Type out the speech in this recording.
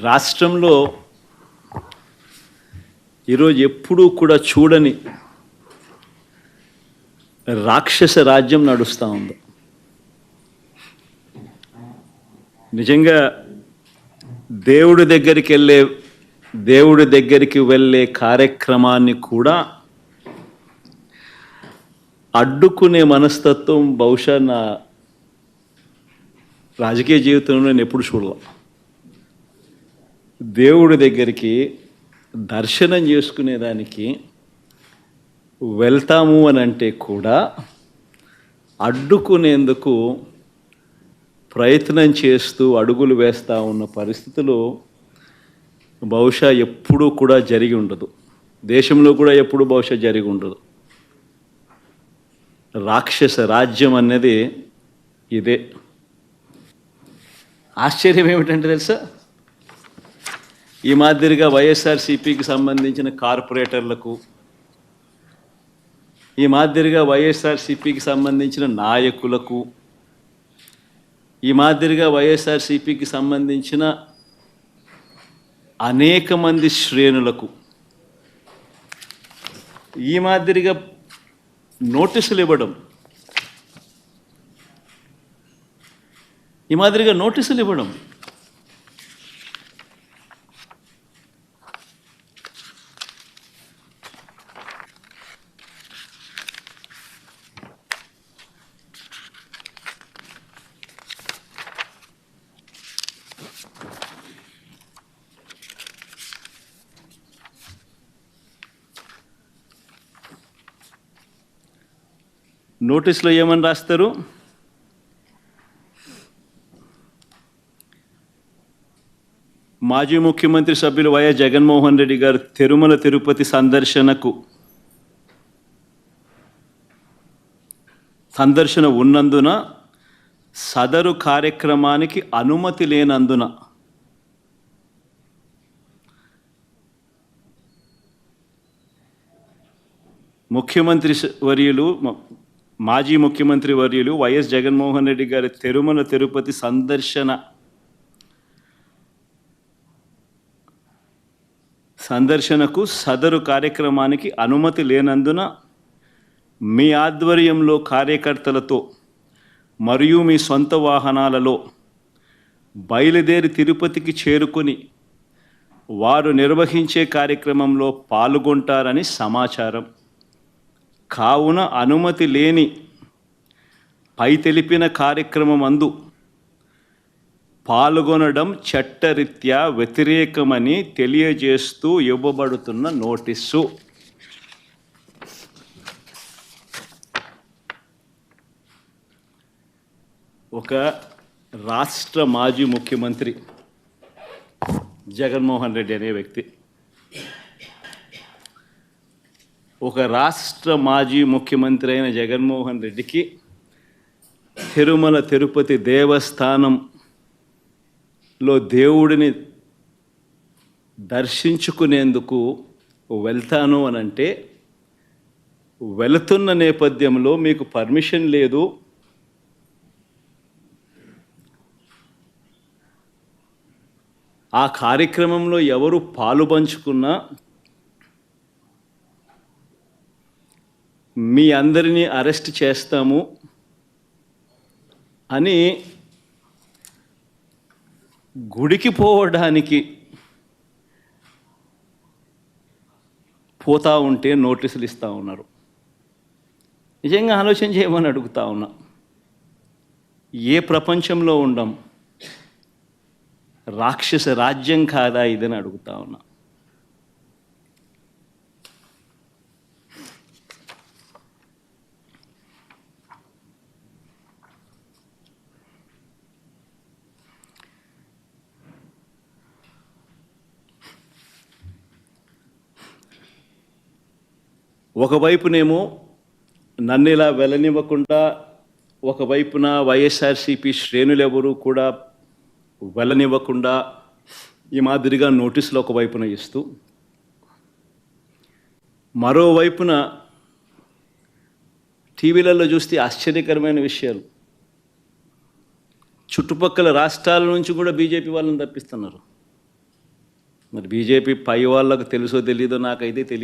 రాష్ట్రంలో ఈరోజు ఎప్పుడూ కూడా చూడని రాక్షస రాజ్యం నడుస్తూ ఉంది. నిజంగా దేవుడి దగ్గరికి వెళ్ళే కార్యక్రమాన్ని కూడా అడ్డుకునే మనస్తత్వం బహుశా నా రాజకీయ జీవితంలో నేను ఎప్పుడు చూడలే. దేవుడి దగ్గరికి దర్శనం చేసుకునేదానికి వెళ్తాము అని అంటే కూడా అడ్డుకునేందుకు ప్రయత్నం చేస్తూ అడుగులు వేస్తూ ఉన్న పరిస్థితులు బహుశా ఎప్పుడూ కూడా జరిగి ఉండదు. దేశంలో కూడా ఎప్పుడు బహుశా జరిగి ఉండదు. రాక్షస రాజ్యం అనేది ఇదే. ఆశ్చర్యం ఏమిటంటే తెలుసా, ఈ మాదిరిగా వైఎస్ఆర్సీపీకి సంబంధించిన కార్పొరేటర్లకు, ఈ మాదిరిగా వైఎస్ఆర్సీపీకి సంబంధించిన నాయకులకు, ఈ మాదిరిగా వైఎస్ఆర్సీపీకి సంబంధించిన అనేక మంది శ్రేణులకు ఈ మాదిరిగా నోటీసులు ఇవ్వడం, నోటీసులో ఏమని రాస్తారు, మాజీ ముఖ్యమంత్రి సభ్యులు వైఎస్ జగన్మోహన్ రెడ్డి గారు తిరుమల తిరుపతి సందర్శన ఉన్నందున సదరు కార్యక్రమానికి అనుమతి లేనందున మాజీ ముఖ్యమంత్రి వర్యులు వైఎస్ జగన్మోహన్ రెడ్డి గారి తిరుమల తిరుపతి సందర్శనకు సదరు కార్యక్రమానికి అనుమతి లేనందున మీ ఆధ్వర్యంలో కార్యకర్తలతో మరియు మీ సొంత వాహనాలలో బయలుదేరి తిరుపతికి చేరుకొని వారు నిర్వహించే కార్యక్రమంలో పాల్గొంటారని సమాచారం. కావున అనుమతి లేని పై తెలిపిన కార్యక్రమమందు పాల్గొనడం చట్టరీత్యా వ్యతిరేకమని తెలియజేస్తూ ఇవ్వబడుతున్న నోటీసు. ఒక రాష్ట్ర మాజీ ముఖ్యమంత్రి జగన్మోహన్ రెడ్డి అనే వ్యక్తి, ఒక రాష్ట్ర మాజీ ముఖ్యమంత్రి అయిన జగన్మోహన్ రెడ్డికి తిరుమల తిరుపతి దేవస్థానంలో దేవుడిని దర్శించుకునేందుకు వెళ్తాను అని అంటే, వెళుతున్న నేపథ్యంలో మీకు పర్మిషన్ లేదు, ఆ కార్యక్రమంలో ఎవరు పాలుపంచుకున్నా మీ అందరినీ అరెస్ట్ చేస్తాము అని గుడికి పోవడానికి పోతా ఉంటే నోటీసులు ఇస్తూ ఉన్నారు. నిజంగా ఆలోచన చేయమని అడుగుతా ఉన్నా. ఏ ప్రపంచంలో ఉండం? రాక్షస రాజ్యం కాదా ఇదని అడుగుతా ఉన్నా. ఒకవైపునేమో నన్ను ఇలా వెళ్ళనివ్వకుండా, ఒకవైపున వైఎస్ఆర్సీపీ శ్రేణులు ఎవరు కూడా వెళ్ళనివ్వకుండా ఈ మాదిరిగా నోటీసులు ఒకవైపున ఇస్తూ, మరోవైపున టీవీలలో చూస్తే ఆశ్చర్యకరమైన విషయాలు, చుట్టుపక్కల రాష్ట్రాల నుంచి కూడా బీజేపీ వాళ్ళని తప్పిస్తున్నారు. మరి బీజేపీ పై వాళ్ళకు తెలుసో తెలీదో నాకైతే తెలియదు.